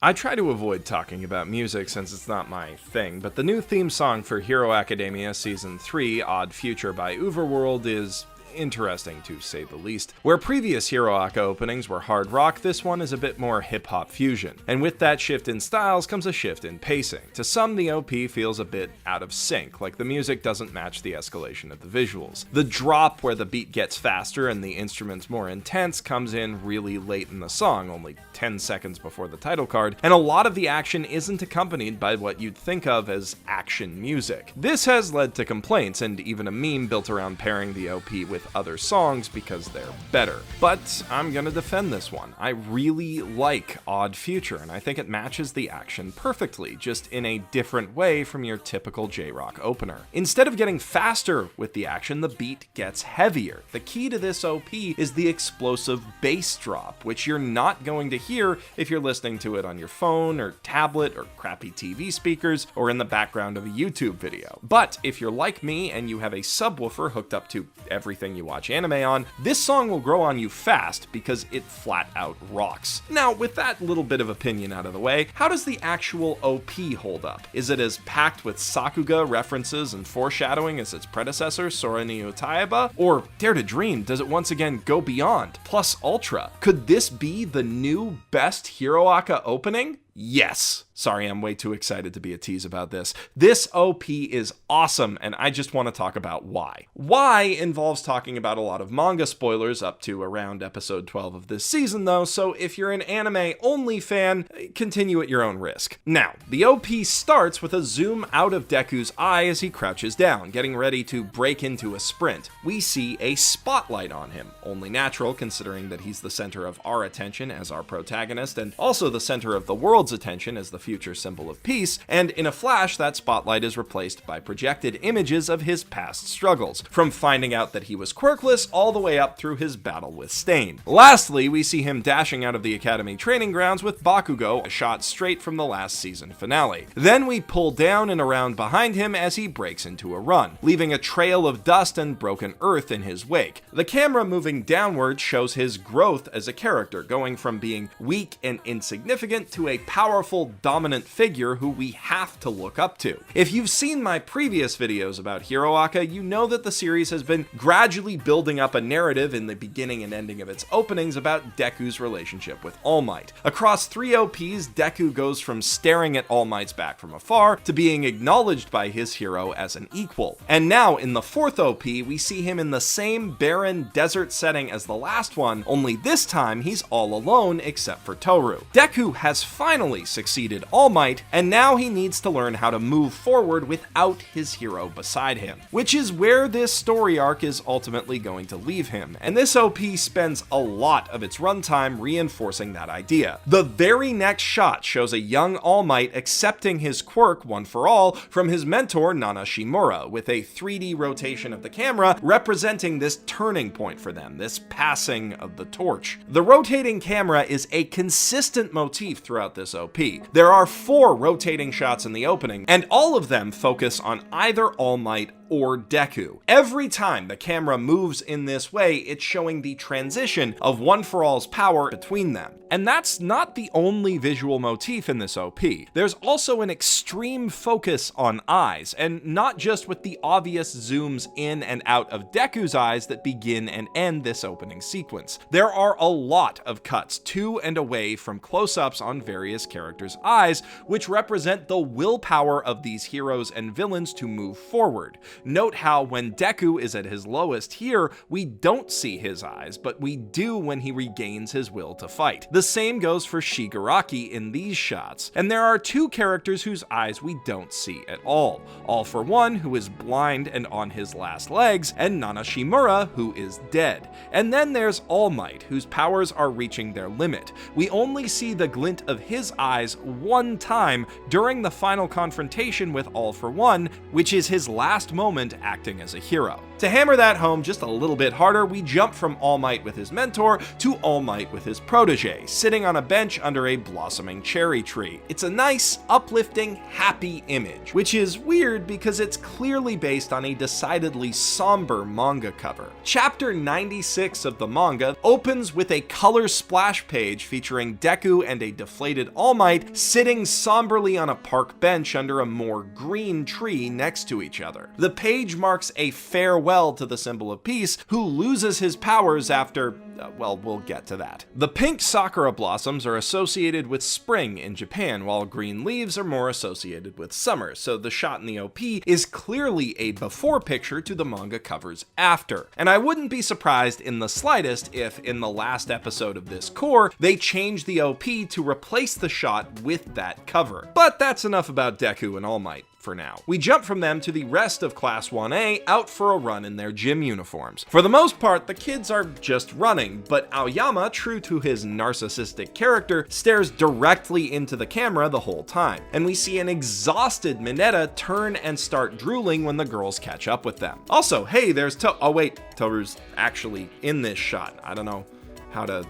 I try to avoid talking about music since it's not my thing, but the new theme song for Hero Academia Season 3, Odd Future by Uverworld, is interesting to say the least. Where previous Hero Aka openings were hard rock, this one is a bit more hip-hop fusion. And with that shift in styles comes a shift in pacing. To some, the OP feels a bit out of sync, like the music doesn't match the escalation of the visuals. The drop where the beat gets faster and the instruments more intense comes in really late in the song, only 10 seconds before the title card, and a lot of the action isn't accompanied by what you'd think of as action music. This has led to complaints and even a meme built around pairing the OP with other songs because they're better. But I'm gonna defend this one. I really like Odd Future, and I think it matches the action perfectly, just in a different way from your typical J-Rock opener. Instead of getting faster with the action, the beat gets heavier. The key to this OP is the explosive bass drop, which you're not going to hear if you're listening to it on your phone or tablet or crappy TV speakers or in the background of a YouTube video. But if you're like me and you have a subwoofer hooked up to everything you watch anime on, this song will grow on you fast because it flat out rocks. Now, with that little bit of opinion out of the way, how does the actual OP hold up? Is it as packed with Sakuga references and foreshadowing as its predecessor, Sora ni Utaeba? Or, dare to dream, does it once again go beyond, plus ultra? Could this be the new best Hero Aka opening? Yes. Sorry, I'm way too excited to be a tease about this. This OP is awesome, and I just want to talk about why. Why involves talking about a lot of manga spoilers up to around episode 12 of this season, though, so if you're an anime-only fan, continue at your own risk. Now, the OP starts with a zoom out of Deku's eye as he crouches down, getting ready to break into a sprint. We see a spotlight on him, only natural considering that he's the center of our attention as our protagonist, and also the center of the world's attention as the future symbol of peace, and in a flash that spotlight is replaced by projected images of his past struggles, from finding out that he was quirkless all the way up through his battle with Stain. Lastly, we see him dashing out of the academy training grounds with Bakugo, a shot straight from the last season finale. Then we pull down and around behind him as he breaks into a run, leaving a trail of dust and broken earth in his wake. The camera moving downward shows his growth as a character, going from being weak and insignificant to a powerful, dominant figure who we have to look up to. If you've seen my previous videos about Hero Aka, you know that the series has been gradually building up a narrative in the beginning and ending of its openings about Deku's relationship with All Might. Across 3 OPs, Deku goes from staring at All Might's back from afar to being acknowledged by his hero as an equal. And now, in the 4th OP, we see him in the same barren desert setting as the last one, only this time he's all alone except for Toru. Deku has finally succeeded All Might, and now he needs to learn how to move forward without his hero beside him, which is where this story arc is ultimately going to leave him, and this OP spends a lot of its runtime reinforcing that idea. The very next shot shows a young All Might accepting his quirk one for all from his mentor Nana Shimura, with a 3D rotation of the camera representing this turning point for them, this passing of the torch. The rotating camera is a consistent motif throughout this OP. There are 4 rotating shots in the opening, and all of them focus on either All Might or Deku. Every time the camera moves in this way, it's showing the transition of One for All's power between them. And that's not the only visual motif in this OP. There's also an extreme focus on eyes, and not just with the obvious zooms in and out of Deku's eyes that begin and end this opening sequence. There are a lot of cuts to and away from close-ups on various characters' eyes, which represent the willpower of these heroes and villains to move forward. Note how when Deku is at his lowest here, we don't see his eyes, but we do when he regains his will to fight. The same goes for Shigaraki in these shots, and there are 2 characters whose eyes we don't see at all. All for One, who is blind and on his last legs, and Nana Shimura, who is dead. And then there's All Might, whose powers are reaching their limit. We only see the glint of his eyes one time during the final confrontation with All for One, which is his last moment acting as a hero. To hammer that home just a little bit harder, we jump from All Might with his mentor to All Might with his protege, sitting on a bench under a blossoming cherry tree. It's a nice, uplifting, happy image, which is weird because it's clearly based on a decidedly somber manga cover. Chapter 96 of the manga opens with a color splash page featuring Deku and a deflated All Might sitting somberly on a park bench under a more green tree next to each other. The page marks a farewell to the symbol of peace, who loses his powers after, well, we'll get to that. The pink sakura blossoms are associated with spring in Japan, while green leaves are more associated with summer, so the shot in the OP is clearly a before picture to the manga cover's after. And I wouldn't be surprised in the slightest if, in the last episode of this core, they changed the OP to replace the shot with that cover. But that's enough about Deku and All Might for now. We jump from them to the rest of Class 1A out for a run in their gym uniforms. For the most part, the kids are just running, but Aoyama, true to his narcissistic character, stares directly into the camera the whole time. And we see an exhausted Mineta turn and start drooling when the girls catch up with them. Also, hey, there's oh wait, Toru's actually in this shot. I don't know how to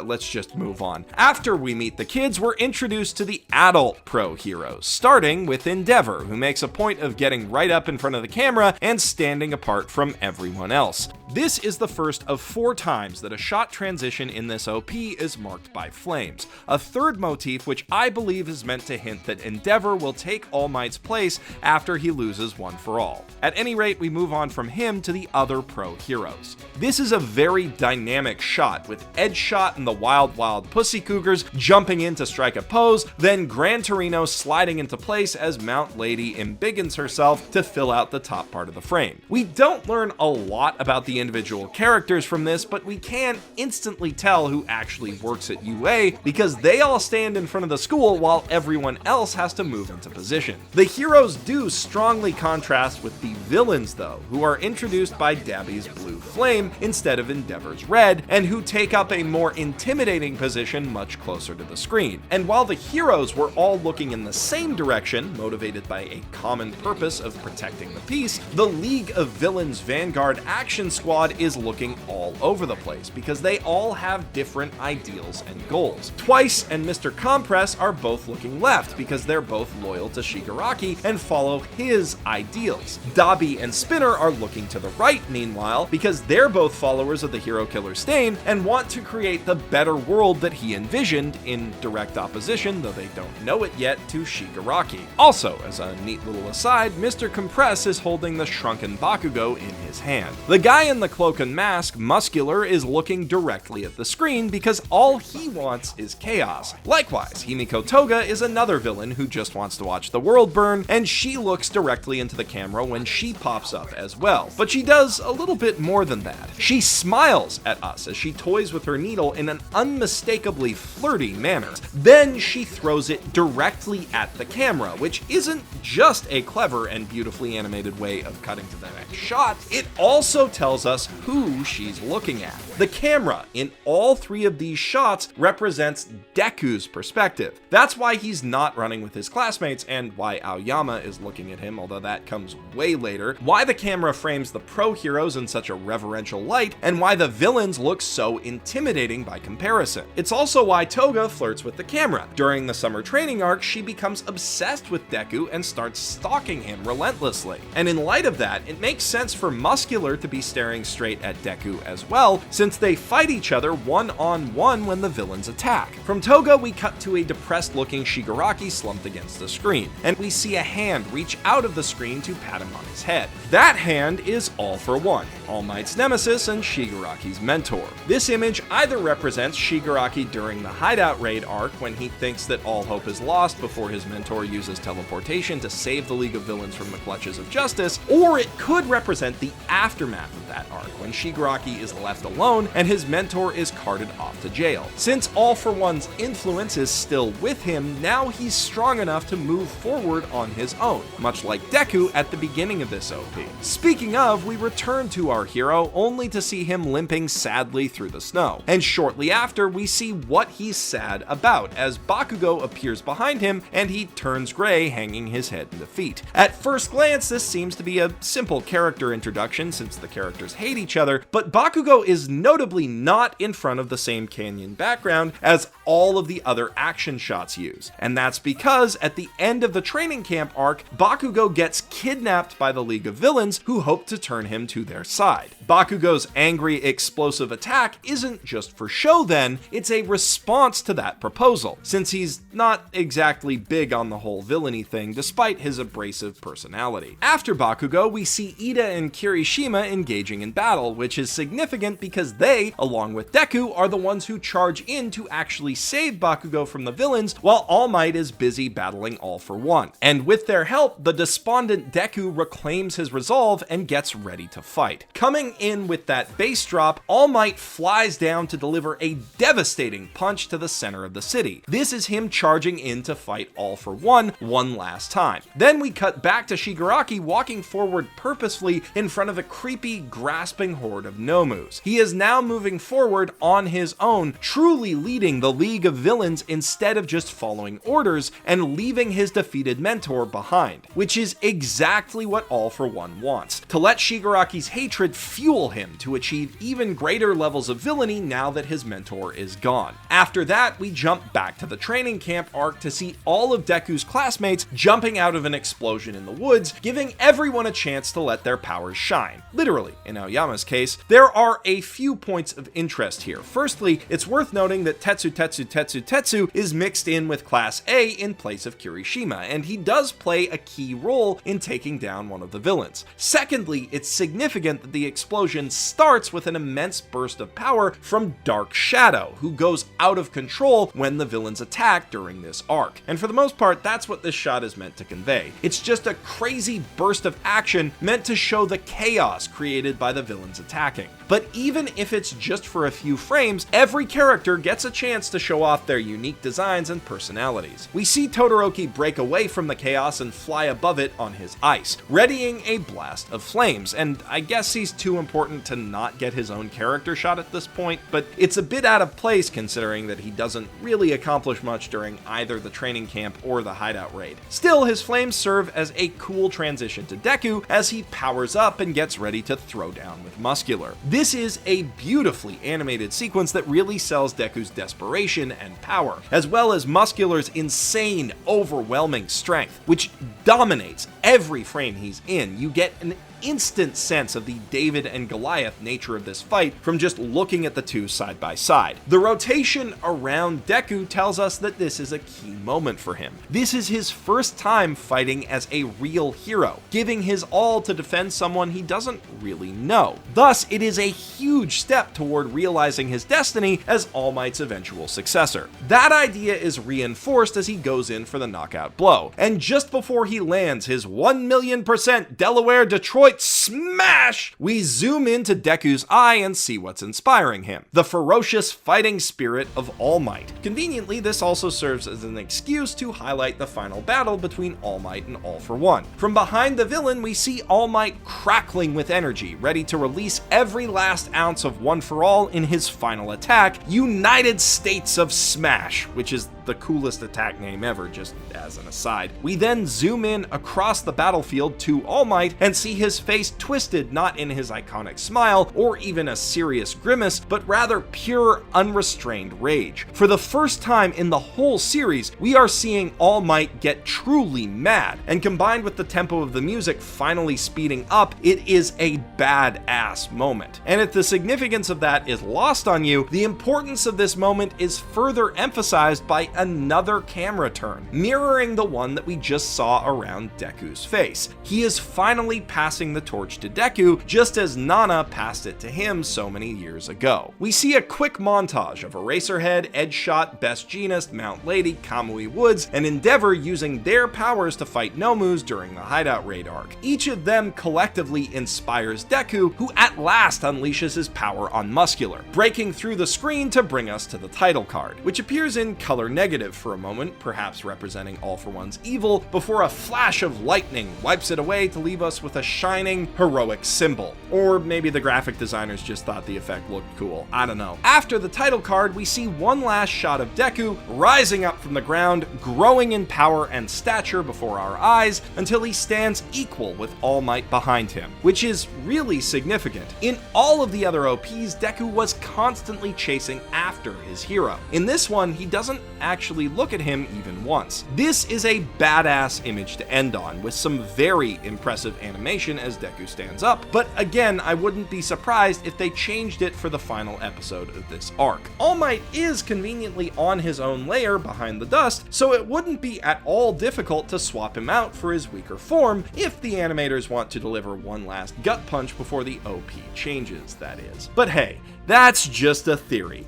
let's just move on. After we meet the kids, we're introduced to the adult pro heroes, starting with Endeavor, who makes a point of getting right up in front of the camera and standing apart from everyone else. This is the first of 4 times that a shot transition in this OP is marked by flames, a third motif which I believe is meant to hint that Endeavor will take All Might's place after he loses One for All. At any rate, we move on from him to the other pro heroes. This is a very dynamic shot, with Edge Shot and the Wild Wild Pussy Cougars jumping in to strike a pose, then Gran Torino sliding into place as Mount Lady embiggens herself to fill out the top part of the frame. We don't learn a lot about the individual characters from this, but we can instantly tell who actually works at UA because they all stand in front of the school while everyone else has to move into position. The heroes do strongly contrast with the villains though, who are introduced by Dabi's blue flame instead of Endeavor's red, and who take up a more intimidating position much closer to the screen. And while the heroes were all looking in the same direction, motivated by a common purpose of protecting the peace, the League of Villains Vanguard Action Squad is looking all over the place because they all have different ideals and goals. Twice and Mr. Compress are both looking left because they're both loyal to Shigaraki and follow his ideals. Dabi and Spinner are looking to the right, meanwhile, because they're both followers of the hero killer Stain and want to create the better world that he envisioned, in direct opposition, though they don't know it yet, to Shigaraki. Also, as a neat little aside, Mr. Compress is holding the shrunken Bakugo in his hand. The guy in the cloak and mask, Muscular, is looking directly at the screen because all he wants is chaos. Likewise, Himiko Toga is another villain who just wants to watch the world burn, and she looks directly into the camera when she pops up as well. But she does a little bit more than that. She smiles at us as she toys with her needle in an unmistakably flirty manner. Then she throws it directly at the camera, which isn't just a clever and beautifully animated way of cutting to the next shot, it also tells us who she's looking at. The camera in all 3 of these shots represents Deku's perspective. That's why he's not running with his classmates, and why Aoyama is looking at him, although that comes way later, why the camera frames the pro heroes in such a reverential light, and why the villains look so intimidating by comparison. It's also why Toga flirts with the camera. During the summer training arc, she becomes obsessed with Deku and starts stalking him relentlessly. And in light of that, it makes sense for Muscular to be staring straight at Deku as well, since they fight each other one-on-one when the villains attack. From Toga, we cut to a depressed-looking Shigaraki slumped against the screen, and we see a hand reach out of the screen to pat him on his head. That hand is All for One, All Might's nemesis and Shigaraki's mentor. This image either represents Shigaraki during the Hideout Raid arc when he thinks that all hope is lost before his mentor uses teleportation to save the League of Villains from the clutches of justice, or it could represent the aftermath of that arc when Shigaraki is left alone and his mentor is carted off to jail. Since All for One's influence is still with him, now he's strong enough to move forward on his own, much like Deku at the beginning of this OP. Speaking of, we return to our hero only to see him limping sadly through the snow. And sure shortly after, we see what he's sad about as Bakugo appears behind him and he turns gray, hanging his head in defeat. At first glance, this seems to be a simple character introduction since the characters hate each other, but Bakugo is notably not in front of the same canyon background as all of the other action shots use. And that's because at the end of the training camp arc, Bakugo gets kidnapped by the League of Villains who hope to turn him to their side. Bakugo's angry, explosive attack isn't just for show then, it's a response to that proposal, since he's not exactly big on the whole villainy thing despite his abrasive personality. After Bakugo, we see Ida and Kirishima engaging in battle, which is significant because they, along with Deku, are the ones who charge in to actually save Bakugo from the villains while All Might is busy battling All for One. And with their help, the despondent Deku reclaims his resolve and gets ready to fight. Coming in with that bass drop, All Might flies down to deliver a devastating punch to the center of the city. This is him charging in to fight All for One last time. Then we cut back to Shigaraki walking forward purposefully in front of a creepy, grasping horde of Nomus. He is now moving forward on his own, truly leading the League of Villains instead of just following orders and leaving his defeated mentor behind, which is exactly what All for One wants, to let Shigaraki's hatred fuel him to achieve even greater levels of villainy now that his mentor is gone. After that, we jump back to the training camp arc to see all of Deku's classmates jumping out of an explosion in the woods, giving everyone a chance to let their powers shine. Literally, in Aoyama's case. There are a few points of interest here. Firstly, it's worth noting that Tetsu is mixed in with Class A in place of Kirishima, and he does play a key role in taking down one of the villains. Secondly, it's significant that the explosion starts with an immense burst of power from Dark Shadow, who goes out of control when the villains attack during this arc. And for the most part, that's what this shot is meant to convey. It's just a crazy burst of action meant to show the chaos created by the villains attacking. But even if it's just for a few frames, every character gets a chance to show off their unique designs and personalities. We see Todoroki break away from the chaos and fly above it on his ice, readying a blast of flames, and I guess he's too important to not get his own character shot at this point, but it's a bit out of place considering that he doesn't really accomplish much during either the training camp or the hideout raid. Still, his flames serve as a cool transition to Deku as he powers up and gets ready to throw down with Muscular. This is a beautifully animated sequence that really sells Deku's desperation and power, as well as Muscular's insane, overwhelming strength, which dominates every frame he's in. You get an instant sense of the David and Goliath nature of this fight from just looking at the two side by side. The rotation around Deku tells us that this is a key moment for him. This is his first time fighting as a real hero, giving his all to defend someone he doesn't really know. Thus, it is a huge step toward realizing his destiny as All Might's eventual successor. That idea is reinforced as he goes in for the knockout blow, and just before he lands his 1,000,000% Delaware Detroit smash, we zoom into Deku's eye and see what's inspiring him: the ferocious fighting spirit of All Might. Conveniently, this also serves as an excuse to highlight the final battle between All Might and All for One. From behind the villain, we see All Might crackling with energy, ready to release every last ounce of One for All in his final attack, United States of Smash, which is the coolest attack name ever, just as an aside. We then zoom in across the battlefield to All Might and see his face twisted not in his iconic smile or even a serious grimace, but rather pure, unrestrained rage. For the first time in the whole series, we are seeing All Might get truly mad, and combined with the tempo of the music finally speeding up, it is a badass moment. And if the significance of that is lost on you, the importance of this moment is further emphasized by another camera turn, mirroring the one that we just saw around Deku's face. He is finally passing the torch to Deku, just as Nana passed it to him so many years ago. We see a quick montage of Eraserhead, Edgeshot, Best Jeanist, Mount Lady, Kamui Woods, and Endeavor using their powers to fight Nomus during the Hideout Raid arc. Each of them collectively inspires Deku, who at last unleashes his power on Muscular, breaking through the screen to bring us to the title card, which appears in color negative negative for a moment, perhaps representing All for One's evil, before a flash of lightning wipes it away to leave us with a shining, heroic symbol. Or maybe the graphic designers just thought the effect looked cool. I don't know. After the title card, we see one last shot of Deku rising up from the ground, growing in power and stature before our eyes until he stands equal with All Might behind him, which is really significant. In all of the other OPs, Deku was constantly chasing after his hero. In this one, he doesn't actually look at him even once. This is a badass image to end on, with some very impressive animation as Deku stands up, but again, I wouldn't be surprised if they changed it for the final episode of this arc. All Might is conveniently on his own layer behind the dust, so it wouldn't be at all difficult to swap him out for his weaker form if the animators want to deliver one last gut punch before the OP changes, that is. But hey, that's just a theory.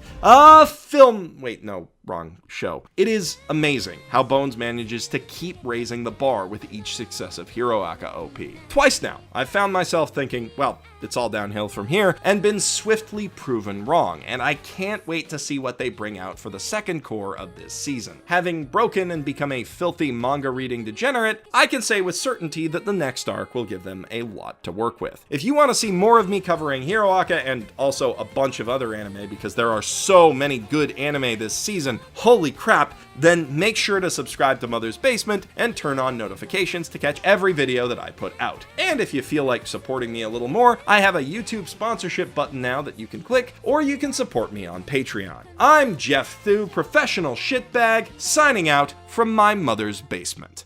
Wrong show. It is amazing how Bones manages to keep raising the bar with each successive Hiroaka OP. Twice now, I've found myself thinking, well, it's all downhill from here, and been swiftly proven wrong, and I can't wait to see what they bring out for the second core of this season. Having broken and become a filthy manga-reading degenerate, I can say with certainty that the next arc will give them a lot to work with. If you want to see more of me covering Hiroaka and also a bunch of other anime, because there are so many good anime this season, holy crap, then make sure to subscribe to Mother's Basement and turn on notifications to catch every video that I put out. And if you feel like supporting me a little more, I have a YouTube sponsorship button now that you can click, or you can support me on Patreon. I'm Geoff Thew, professional shitbag, signing out from my mother's basement.